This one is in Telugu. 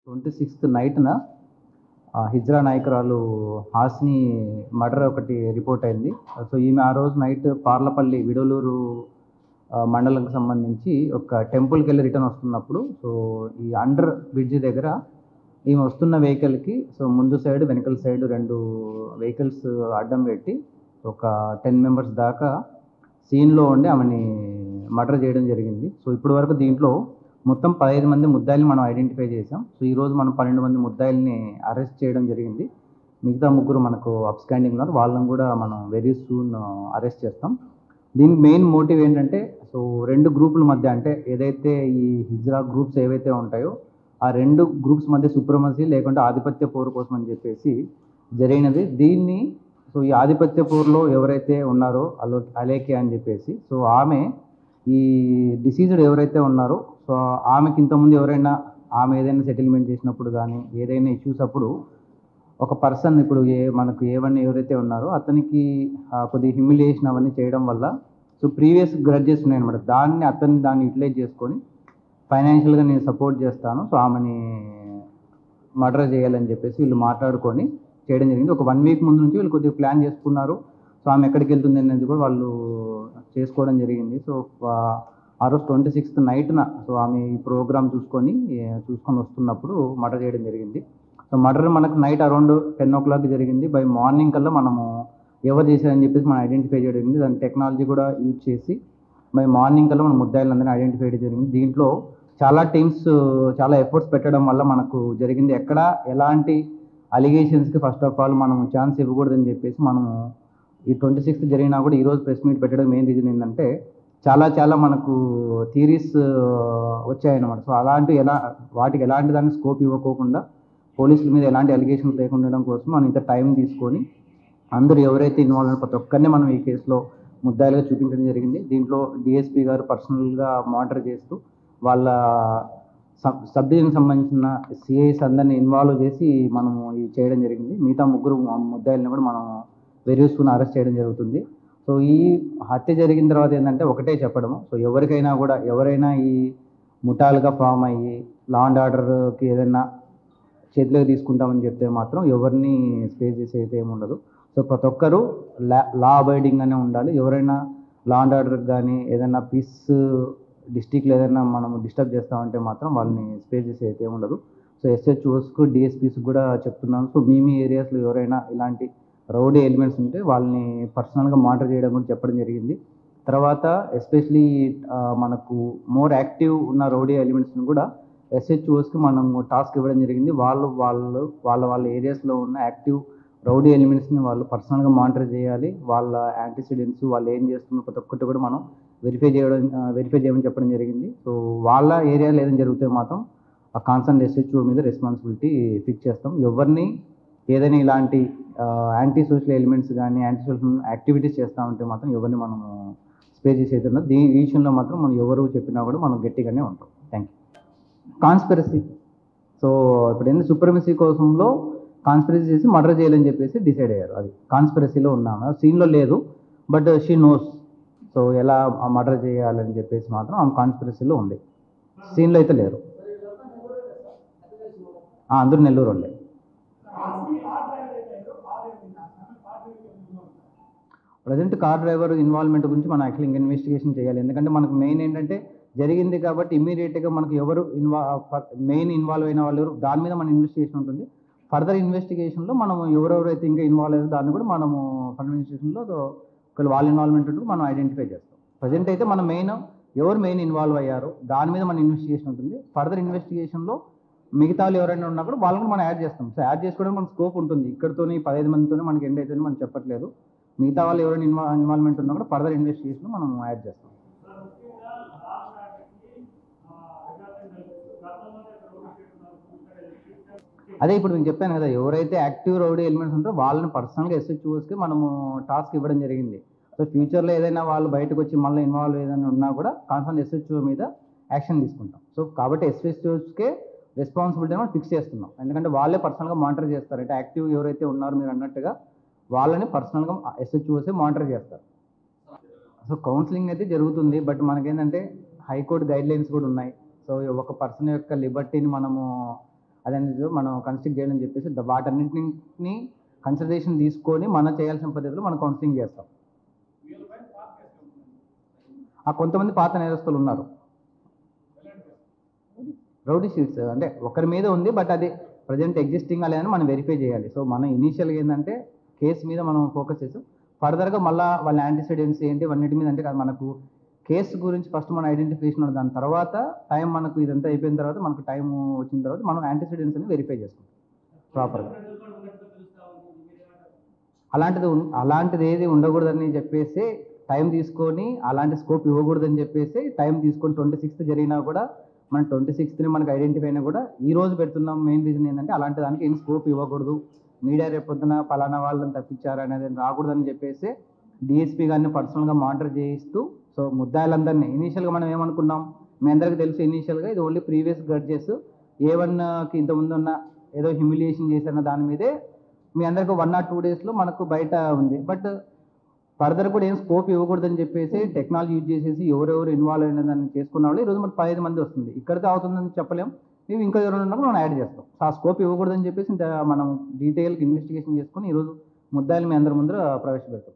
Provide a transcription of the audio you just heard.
26th నైట్న హిజ్రా నాయకురాలు హాస్ని మర్డర్ ఒకటి రిపోర్ట్ అయింది. సో ఈమె ఆ రోజు నైట్ పార్లపల్లి విడలూరు మండలంకి సంబంధించి ఒక టెంపుల్కి వెళ్ళి రిటర్న్ వస్తున్నప్పుడు సో ఈ అండర్ బ్రిడ్జ్ దగ్గర ఈమె వస్తున్న వెహికల్కి సో ముందు సైడ్ వెనకల సైడ్ 2 వెహికల్స్ అడ్డం పెట్టి ఒక 10 మెంబర్స్ దాకా సీన్లో ఉండి ఆమెని మర్డర్ చేయడం జరిగింది. సో ఇప్పటి వరకు దీంట్లో మొత్తం 15 మంది ముద్దాయిల్ని మనం ఐడెంటిఫై చేసాం. సో ఈరోజు మనం 12 మంది ముద్దాయిల్ని అరెస్ట్ చేయడం జరిగింది. మిగతా 3 మనకు అప్స్టాండింగ్ ఉన్నారు, వాళ్ళని కూడా మనం వెరీ సూన్ అరెస్ట్ చేస్తాం. దీనికి మెయిన్ మోటివ్ ఏంటంటే సో 2 గ్రూపుల మధ్య, అంటే ఏదైతే ఈ హిజ్రా గ్రూప్స్ ఏవైతే ఉంటాయో ఆ 2 గ్రూప్స్ మధ్య సుప్రమసీ లేకుంటే ఆధిపత్య పోరు కోసం అని చెప్పేసి జరిగినది. దీన్ని సో ఈ ఆధిపత్య పోరులో ఎవరైతే ఉన్నారో అలేఖ్య అని చెప్పేసి, సో ఆమె ఈ డిసీజ్డ్ ఎవరైతే ఉన్నారో సో ఆమెకి ఇంతకుముందు ఎవరైనా ఆమె ఏదైనా సెటిల్మెంట్ చేసినప్పుడు కానీ ఏదైనా ఇష్యూస్ అప్పుడు ఒక పర్సన్ ఇప్పుడు మనకు ఏవన్నీ ఎవరైతే ఉన్నారో అతనికి కొద్దిగా హ్యూమిలియేషన్ అవన్నీ చేయడం వల్ల సో ప్రీవియస్ గ్రడ్జెస్ ఉన్నాయన్నమాట. దాన్ని యూటిలైజ్ చేసుకొని ఫైనాన్షియల్గా నేను సపోర్ట్ చేస్తాను, సో ఆమెని మర్డర్ చేయాలని చెప్పేసి వీళ్ళు మాట్లాడుకొని చేయడం జరిగింది. ఒక 1 వీక్ ముందు నుంచి వీళ్ళు కొద్దిగా ప్లాన్ చేసుకున్నారు. సో ఆమె ఎక్కడికి వెళ్తుంది అనేది కూడా వాళ్ళు చేసుకోవడం జరిగింది. సో ఆ రోజు 26th నైట్న సో ఆమె ఈ ప్రోగ్రామ్ చూసుకొని వస్తున్నప్పుడు మర్డర్ చేయడం జరిగింది. సో మర్డర్ మనకు నైట్ అరౌండ్ 10 o'clock జరిగింది. బై మార్నింగ్ కల్లా మనము ఎవరు చేశారని చెప్పేసి మనం ఐడెంటిఫై చేయడం జరిగింది. దాని టెక్నాలజీ కూడా యూజ్ చేసి బై మార్నింగ్ కల్లా మనం ముద్దాయిలందరినీ ఐడెంటిఫై చేయడం జరిగింది. దీంట్లో చాలా టీమ్స్ చాలా ఎఫర్ట్స్ పెట్టడం వల్ల మనకు జరిగింది. ఎక్కడ ఎలాంటి అలిగేషన్స్కి ఫస్ట్ ఆఫ్ ఆల్ మనం ఛాన్స్ ఇవ్వకూడదని చెప్పేసి మనము ఈ 26th జరిగినా కూడా ఈరోజు ప్రెస్ మీట్ పెట్టడం మెయిన్ రీజన్ ఏంటంటే చాలా మనకు థియరీస్ వచ్చాయన్నమాట. సో వాటికి ఎలాంటి దాన్ని స్కోప్ ఇవ్వకోకుండా పోలీసుల మీద ఎలాంటి అలిగేషన్స్ లేకుండా ఉండడం కోసం మనం ఇంత టైం తీసుకొని అందరూ ఎవరైతే ఇన్వాల్వ్ అయిన ప్రతి ఒక్కరిని మనం ఈ కేసులో ముద్దాయిలుగా చూపించడం జరిగింది. దీంట్లో డిఎస్పీ గారు పర్సనల్గా మానిటర్ చేస్తూ వాళ్ళ సబ్ డివిజన్కి సంబంధించిన సిఐస్ అందరినీ ఇన్వాల్వ్ చేసి మనము ఇది చేయడం జరిగింది. మిగతా 3 ముద్దాయిల్ని కూడా మనం వెరీస్గా అరెస్ట్ చేయడం జరుగుతుంది. సో ఈ హత్య జరిగిన తర్వాత ఏంటంటే ఒకటే చెప్పడము, సో ఎవరైనా ఈ ముఠాలుగా ఫామ్ అయ్యి లా అండ్ ఆర్డర్కి ఏదైనా చేతిలోకి తీసుకుంటామని చెప్తే మాత్రం ఎవరిని స్పేస్ చేసే అయితే ఏమి ఉండదు. సో ప్రతి ఒక్కరూ లా అబైడింగ్గానే ఉండాలి. ఎవరైనా లా అండ్ ఆర్డర్కి కానీ ఏదైనా పీస్ డిస్టిక్లో ఏదైనా మనం డిస్టర్బ్ చేస్తామంటే మాత్రం వాళ్ళని స్పేస్ చేసే అయితే ఏమి ఉండదు. సో ఎస్హెచ్ఓస్కు డిఎస్పీస్కి కూడా చెప్తున్నాను. సో మీ ఏరియాస్లో ఎవరైనా ఇలాంటి రౌడీ ఎలిమెంట్స్ ఉంటే వాళ్ళని పర్సనల్గా మానిటర్ చేయడం కూడా చెప్పడం జరిగింది. తర్వాత ఎస్పెషలీ మనకు మోర్ యాక్టివ్ ఉన్న రౌడీ ఎలిమెంట్స్ని కూడా ఎస్హెచ్ఓస్కి మనం టాస్క్ ఇవ్వడం జరిగింది. వాళ్ళ ఏరియాస్లో ఉన్న యాక్టివ్ రౌడీ ఎలిమెంట్స్ని వాళ్ళు పర్సనల్గా మానిటర్ చేయాలి. వాళ్ళ యాంటీసిడెంట్స్ వాళ్ళు ఏం చేస్తున్న ప్రతి ఒక్కటి కూడా మనం వెరిఫై చేయమని చెప్పడం జరిగింది. సో వాళ్ళ ఏరియాలో ఏదైనా జరిగితే మాత్రం ఆ కాన్సర్న్ ఎస్హెచ్ఓ మీద రెస్పాన్సిబిలిటీ ఫిక్స్ చేస్తాం. ఎవరిని ఏదైనా ఇలాంటి యాంటీ సోషల్ ఎలిమెంట్స్ కానీ యాంటీ సోషల్ యాక్టివిటీస్ చేస్తామంటే మాత్రం ఎవరిని మనం స్పేస్ చేసేది ఉండదు. ఈ విషయంలో మాత్రం మనం ఎవరు చెప్పినా కూడా మనం గట్టిగానే ఉంటాం. Thank you. కాన్స్పిరసీ, సో ఇప్పుడు ఏంటి సుప్రమసీ కోసంలో కాన్స్పిరసీ చేసి మర్డర్ చేయాలని చెప్పేసి డిసైడ్ అయ్యారు. అది కాన్స్పిరసీలో ఉన్నాము, సీన్లో లేదు, బట్ షీ నోస్ సో ఎలా మర్డర్ చేయాలని చెప్పేసి మాత్రం ఆమె కాన్స్పిరసీలో ఉంది. సీన్లో అయితే లేరు. అందరూ నెల్లూరు వాళ్ళే. ప్రజెంట్ కార్ డ్రైవర్ ఇన్వాల్వ్మెంట్ గురించి మనం యాక్చువల్లీ ఇన్వెస్టిగేషన్ చేయాలి. ఎందుకంటే మనకు మెయిన్ ఏంటంటే జరిగింది కాబట్టి ఇమ్మీడియట్గా మనకు ఎవరు మెయిన్ ఇన్వాల్వ్ అయిన వాళ్ళు దాని మీద మన ఇన్వెస్టిగేషన్ ఉంటుంది. ఫర్దర్ ఇన్వెస్టిగేషన్లో మనం ఎవరెవరైతే ఇంకా ఇన్వాల్వ్ అయ్యారో దాన్ని కూడా మనము ఫర్దర్ ఇన్వెస్టిగేషన్లో ఒకవేళ వాళ్ళ ఇన్వాల్వ్మెంట్ ఉంటే మనం ఐడెంటిఫై చేస్తాం. ప్రజెంట్ అయితే మనం ఎవరు మెయిన్ ఇన్వాల్వ్ అయ్యారో దాని మీద మన ఇన్వెస్టిగేషన్ ఉంటుంది. ఫర్దర్ ఇన్వెస్టిగేషన్లో మిగతా వాళ్ళు ఎవరైనా ఉన్నా కూడా వాళ్ళని మనం యాడ్ చేస్తాం. సో యాడ్ చేసుకోవడానికి మనకు స్కోప్ ఉంటుంది. ఇక్కడితోనే 15 మందితోనే మనకి ఎండ్ అవుతుందని మనం చెప్పట్లేదు. మిగతా వాళ్ళు ఎవరైనా ఇన్వాల్వ్మెంట్ ఉన్నా కూడా ఫర్దర్ ఇన్వెస్టిగేషన్ మనం యాడ్ చేస్తాం. అదే ఇప్పుడు నేను చెప్పాను కదా, ఎవరైతే యాక్టివ్ రౌడీ ఎలిమెంట్స్ ఉంటారో వాళ్ళని పర్సనల్గా ఎస్హెచ్ఓస్కి మనము టాస్క్ ఇవ్వడం జరిగింది. సో ఫ్యూచర్లో ఏదైనా వాళ్ళు బయటకు వచ్చి మళ్ళీ ఇన్వాల్వ్ ఏదైనా ఉన్నా కూడా కాన్సర్న్ ఎస్హెచ్ఓ మీద యాక్షన్ తీసుకుంటాం. సో కాబట్టి ఎస్హెచ్ఓస్కే రెస్పాన్సిబిలిటీ మనం ఫిక్స్ చేస్తున్నాం. ఎందుకంటే వాళ్ళే పర్సనల్గా మానిటర్ చేస్తారు. అంటే యాక్టివ్ ఎవరైతే ఉన్నారో మీరు అన్నట్టుగా వాళ్ళని పర్సనల్గా ఎస్హెచ్ఓసే మానిటర్ చేస్తారు. సో కౌన్సిలింగ్ అయితే జరుగుతుంది, బట్ మనకేంటంటే హైకోర్టు గైడ్లైన్స్ కూడా ఉన్నాయి. సో ఒక పర్సన్ యొక్క లిబర్టీని మనము అదనేది మనం కన్స్ట్రక్ట్ చేయాలని చెప్పేసి వాటన్నింటిని కన్సిడరేషన్ తీసుకొని మనం చేయాల్సిన పద్ధతిలో మనం కౌన్సిలింగ్ చేస్తాం. కొంతమంది పాత నేరస్తులు ఉన్నారు. రౌడీ షీట్స్ అంటే ఒకరి మీద ఉంది, బట్ అది ప్రజెంట్ ఎగ్జిస్టింగ్ లేదని మనం వెరిఫై చేయాలి. సో మనం ఇనీషియల్గా ఏంటంటే కేసు మీద మనం ఫోకస్ చేస్తాం. ఫర్దర్గా మళ్ళీ వాళ్ళ యాంటీసిడెంట్స్ ఏంటి అన్నిటి మీద అంటే మనకు కేసు గురించి ఫస్ట్ మనం ఐడెంటిఫికేషన్ ఉంది, దాని తర్వాత టైం మనకు ఇదంతా అయిపోయిన తర్వాత మనకు టైం వచ్చిన తర్వాత మనం యాంటీసిడెంట్స్ అని వెరిఫై చేసుకుంటాం ప్రాపర్గా. అలాంటిది ఏది ఉండకూడదని చెప్పేసి టైం తీసుకొని, అలాంటి స్కోప్ ఇవ్వకూడదని చెప్పేసి టైం తీసుకొని 26th జరిగినా కూడా మనం 26th మనకు ఐడెంటిఫై అయినా కూడా ఈ రోజు పెడుతున్నాం. మెయిన్ రీజన్ ఏంటంటే అలాంటి దానికి ఏం స్కోప్ ఇవ్వకూడదు, మీడియా రేపొద్దున పలానా వాళ్ళని తప్పించారు అనేది రాకూడదని చెప్పేసి డిఎస్పీ గారిని పర్సనల్గా మానిటర్ చేయిస్తూ, సో ముద్దాయిలందరినీ ఇనీషియల్గా మనం ఏమనుకున్నాం, మీ అందరికీ తెలుసు ఇనీషియల్గా ఇది ఓన్లీ ప్రీవియస్ గ్రడ్జెస్, A1కి ఇంతకుముందు ఉన్న ఏదో హ్యూమిలియేషన్ చేసిన దాని మీదే మీ అందరికి 1 or 2 daysలో మనకు బయట ఉంది. బట్ ఫర్దర్ కూడా ఏం స్కోప్ ఇవ్వకూడదని చెప్పేసి టెక్నాలజీ యూజ్ చేసేసి ఎవరెవరు ఇన్వాల్వ్ అయిన దాన్ని చేసుకున్న వాళ్ళు ఈరోజు మనకు 15 మంది వస్తుంది. ఇక్కడితో అవుతుందని చెప్పలేం, మేము ఇంకా ఎవరైనా ఉన్నప్పుడు మనం యాడ్ చేస్తాం. సో ఆ స్కోప్ ఇవ్వకూడదని చెప్పేసి మనం డీటెయిల్గా ఇన్వెస్టిగేషన్ చేసుకుని ఈరోజు ముద్దాయిలు మీ అందరి ముందర ప్రవేశపెడతాం.